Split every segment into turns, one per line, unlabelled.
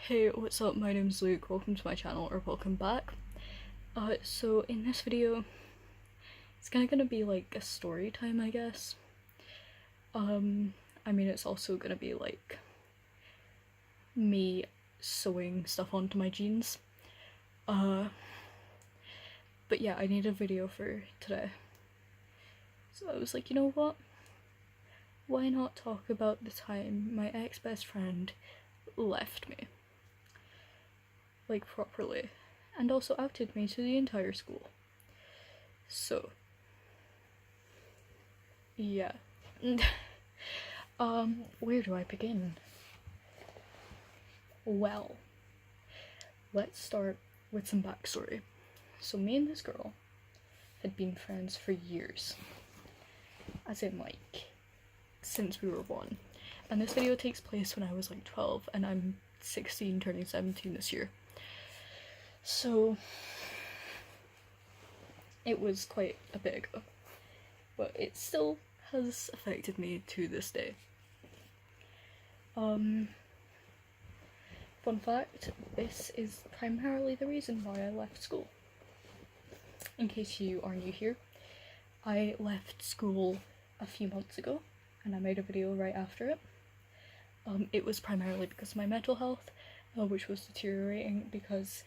Hey, what's up? My name's Luke. Welcome to my channel, or welcome back. So in this video, it's kind of gonna be like a story time, I guess. I mean, it's also gonna be like me sewing stuff onto my jeans. But yeah, I need a video for today. So I was like, you know what? Why not talk about the time my ex-best friend left me? Like, properly. And also outed me to the entire school. So, yeah. Where do I begin? Well, let's start with some backstory. So me and this girl had been friends for years. As in, like, since we were one. And this video takes place when I was like 12 and I'm 16 turning 17 this year. So it was quite a bit ago. But it still has affected me to this day. Fun fact, this is primarily the reason why I left school. In case you are new here, I left school a few months ago and I made a video right after it. It was primarily because of my mental health, which was deteriorating because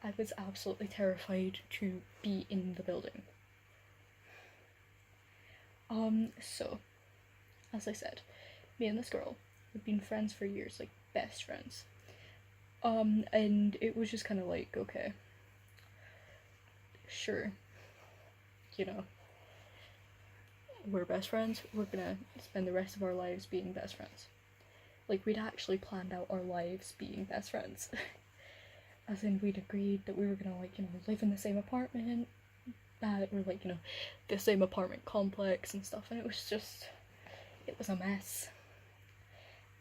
I was absolutely terrified to be in the building. So, as I said, me and this girl had been friends for years, like best friends. And it was just kind of like, okay, sure, you know, we're best friends, we're gonna spend the rest of our lives being best friends. Like, we'd actually planned out our lives being best friends. As in, we'd agreed that we were gonna, like, you know, live in the same apartment, or, like, you know, the same apartment complex and stuff, and it was a mess.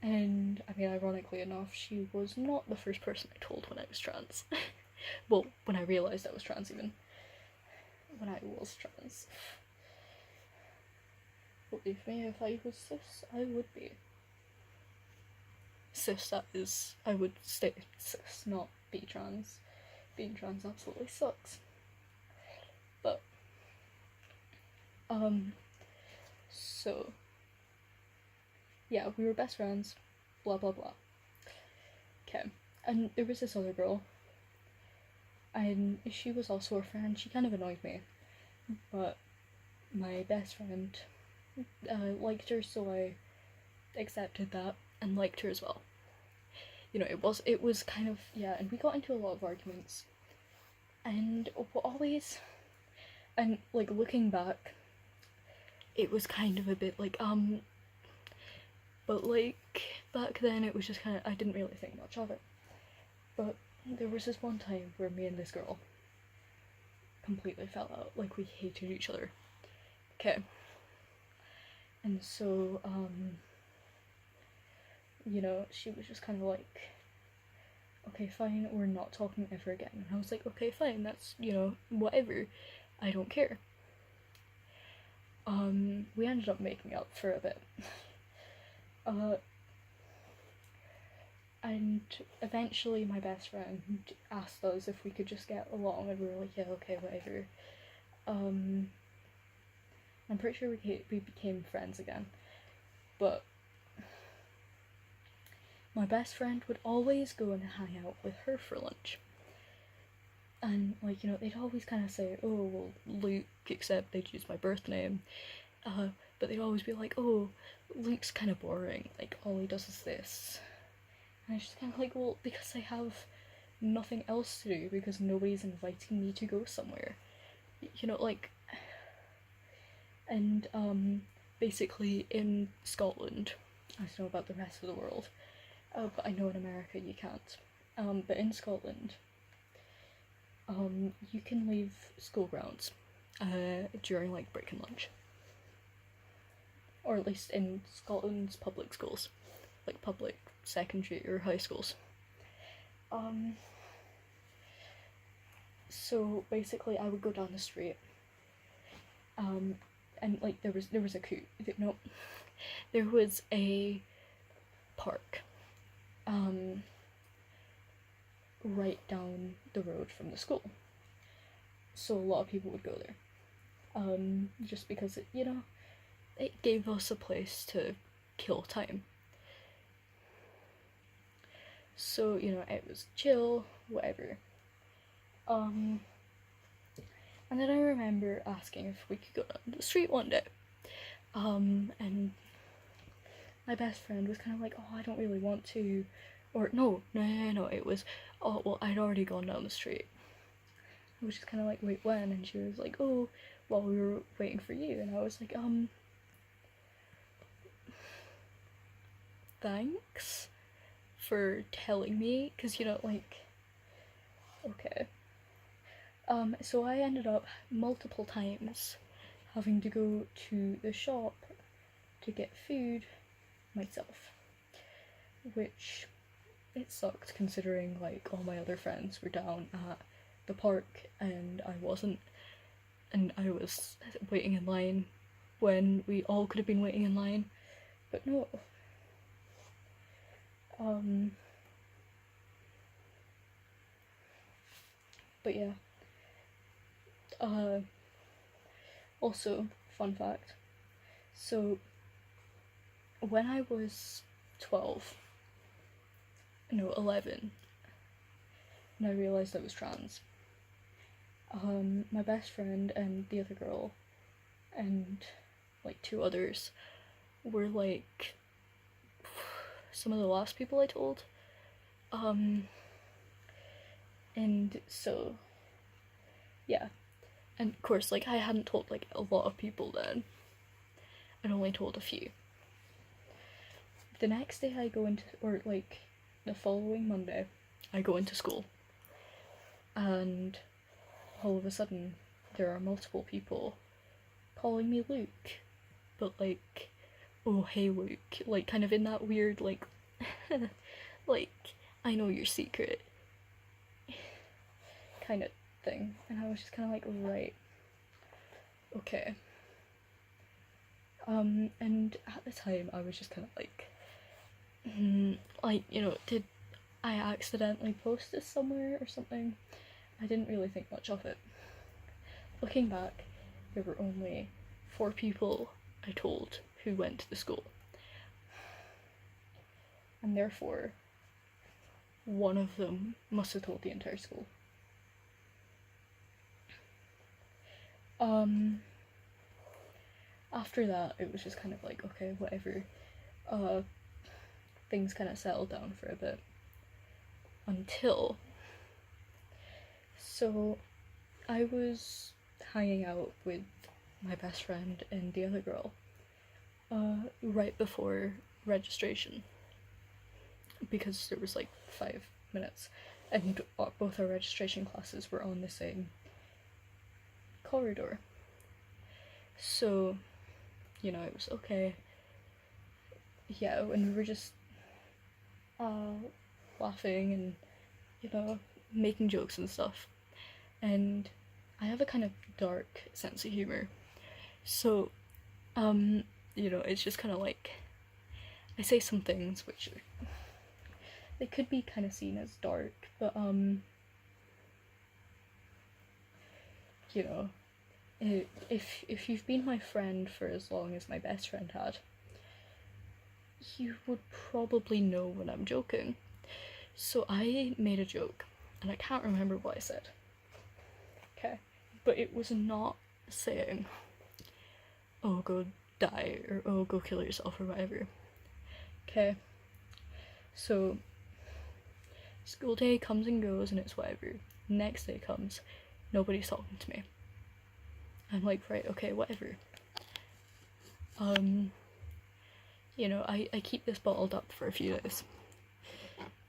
And, I mean, ironically enough, she was not the first person I told when I was trans. Well, when I realised I was trans, even. When I was trans. Believe me, if I was cis, I would be. Cis, that is, I would stay cis, not be trans. Being trans absolutely sucks. But, so, yeah, we were best friends, blah blah blah. Okay, and there was this other girl, and she was also a friend. She kind of annoyed me, but my best friend liked her, so I accepted that and liked her as well. You know, it was kind of, yeah, and we got into a lot of arguments, and always, and like looking back, it was kind of a bit like but like back then it was just kind of, I didn't really think much of it. But there was this one time where me and this girl completely fell out, like we hated each other. Okay. And so you know, she was just kind of like, okay, fine, we're not talking ever again. And I was like, okay, fine, that's, you know, whatever, I don't care. We ended up making up for a bit. And eventually my best friend asked us if we could just get along, and we were like, yeah, okay, whatever. I'm pretty sure we became friends again, but my best friend would always go and hang out with her for lunch. And, like, you know, they'd always kind of say, oh, well, Luke, except they'd use my birth name. But they'd always be like, oh, Luke's kind of boring, like, all he does is this. And I was just kind of like, well, because I have nothing else to do, because nobody's inviting me to go somewhere. You know, like, and, basically in Scotland, I don't know about the rest of the world, but I know in America you can't. But in Scotland, you can leave school grounds, during, like, break and lunch. Or at least in Scotland's public schools, like public secondary or high schools. So basically I would go down the street, and like there was a no, there was a park, right down the road from the school. So a lot of people would go there. Just because it gave us a place to kill time. So, it was chill, whatever. And then I remember asking if we could go down the street one day. And my best friend was kind of like, oh, I don't really want to. Or, no, it was, oh, well, I'd already gone down the street. I was just kind of like, wait, when? And she was like, oh, well, we were waiting for you. And I was like, thanks for telling me, because, okay. So I ended up multiple times having to go to the shop to get food myself, which it sucked considering all my other friends were down at the park and I wasn't, and I was waiting in line when we all could have been waiting in line, but no. But yeah. Also, fun fact. So, when I was 11, and I realised I was trans, my best friend and the other girl, and two others, were some of the last people I told. And so, yeah. And of course, I hadn't told a lot of people then. I'd only told a few. The next day I go into, or the following Monday, I go into school. And all of a sudden, there are multiple people calling me Luke. But oh hey Luke, kind of in that weird I know your secret kind of thing. And I was just kind of right, okay. And at the time I was just kind of did I accidentally post this somewhere or something? I didn't really think much of it. Looking back, there were only 4 people I told who went to the school. And therefore, one of them must have told the entire school. After that, it was just kind of okay, whatever. Things kind of settled down for a bit. Until... So, I was hanging out with my best friend and the other girl right before registration, because there was 5 minutes, and both our registration classes were on the same corridor. So, it was okay. Yeah, and we were just laughing and, making jokes and stuff. And I have a kind of dark sense of humor. So, it's just kind of I say some things which they could be kind of seen as dark, but, if you've been my friend for as long as my best friend had, you would probably know when I'm joking. So I made a joke, and I can't remember what I said. Okay, but it was not saying, oh, go die, or oh, go kill yourself, or whatever. Okay, so school day comes and goes, and it's whatever. Next day comes, nobody's talking to me. I'm right, okay, whatever. I keep this bottled up for a few days.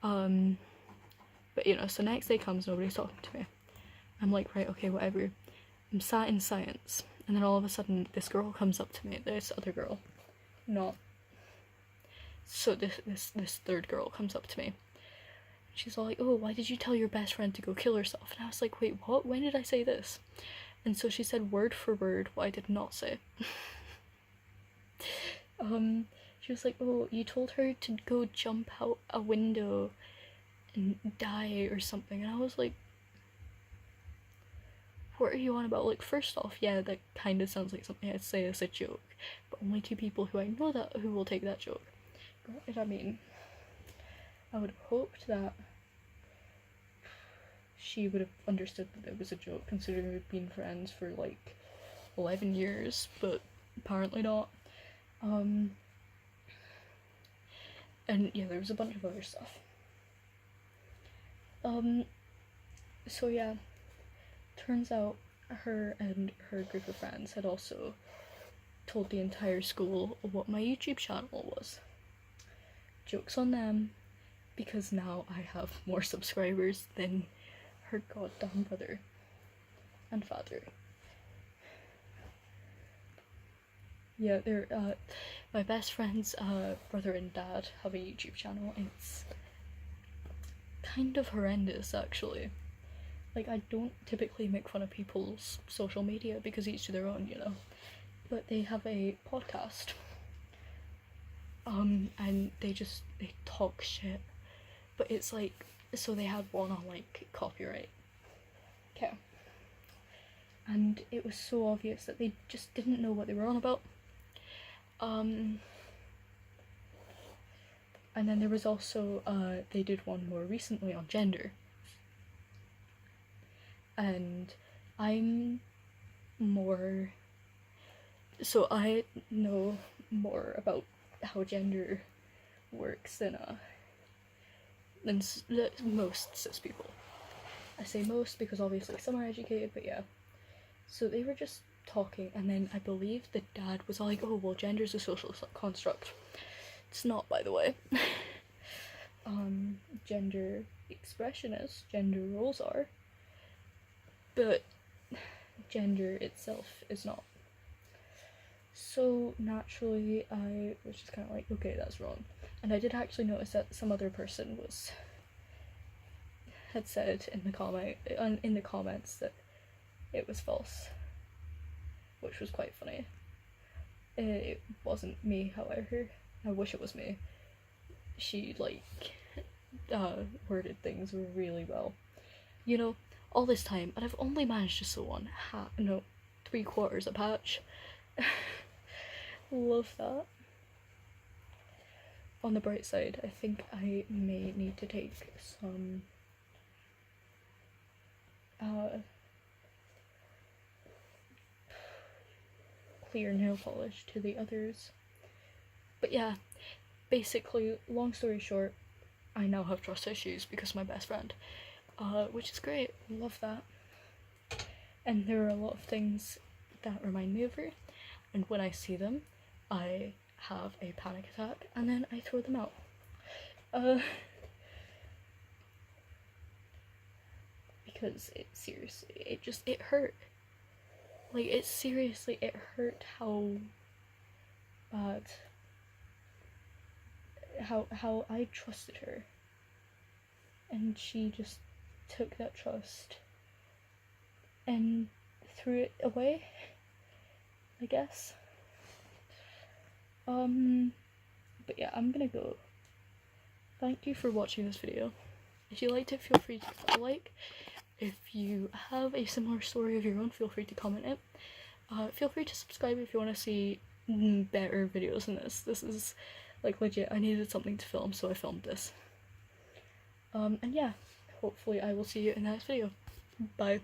But so next day comes, nobody's talking to me. I'm right, okay, whatever. I'm sat in science, and then all of a sudden this girl comes up to me, this other girl, so this third girl comes up to me. She's all oh, why did you tell your best friend to go kill herself? And I was wait, what? When did I say this? And so she said word for word what I did not say. She was oh, you told her to go jump out a window die or something, and I was like, what are you on about? Like, first off, yeah, that kind of sounds like something I'd say as a joke, but only two people who I know that who will take that joke. Granted, I mean, I would have hoped that she would have understood that it was a joke, considering we've been friends for like 11 years, but apparently not. And yeah, there was a bunch of other stuff. So yeah, turns out her and her group of friends had also told the entire school what my YouTube channel was. Joke's on them, because now I have more subscribers than her goddamn brother and father. Yeah, they're my best friend's brother and dad have a YouTube channel, and it's kind of horrendous, actually. Like, I don't typically make fun of people's social media because each to their own, you know. But they have a podcast. And they talk shit. But it's like, so they had one on like copyright. Okay. And it was so obvious that they just didn't know what they were on about. And then there was also, they did one more recently on gender. And I'm more, so I know more about how gender works than most cis people. I say most because obviously some are educated, but yeah. So they were just talking, and then I believe the dad was all like, oh, well, gender's a social construct. It's not, by the way. Gender expression is, gender roles are, but gender itself is not. So naturally, I was just kind of like, okay, that's wrong. And I did actually notice that some other person had said in the comments that it was false, which was quite funny. It wasn't me, however. I wish it was me. She worded things really well. You know, all this time, and I've only managed to sew on 3/4 a patch. Love that. On the bright side, I think I may need to take some clear nail polish to the others. But yeah, basically, long story short, I now have trust issues because of my best friend, which is great. Love that. And there are a lot of things that remind me of her, and when I see them, I have a panic attack, and then I throw them out. Because it hurt. Like, it hurt how bad, how I trusted her, and she just took that trust and threw it away, I guess. But yeah, I'm gonna go. Thank you for watching this video. If you liked it, feel free to give it a like. If you have a similar story of your own, feel free to comment it. Feel free to subscribe if you want to see better videos than this. This is, like, legit, I needed something to film, so I filmed this. And yeah, hopefully I will see you in the next video. Bye.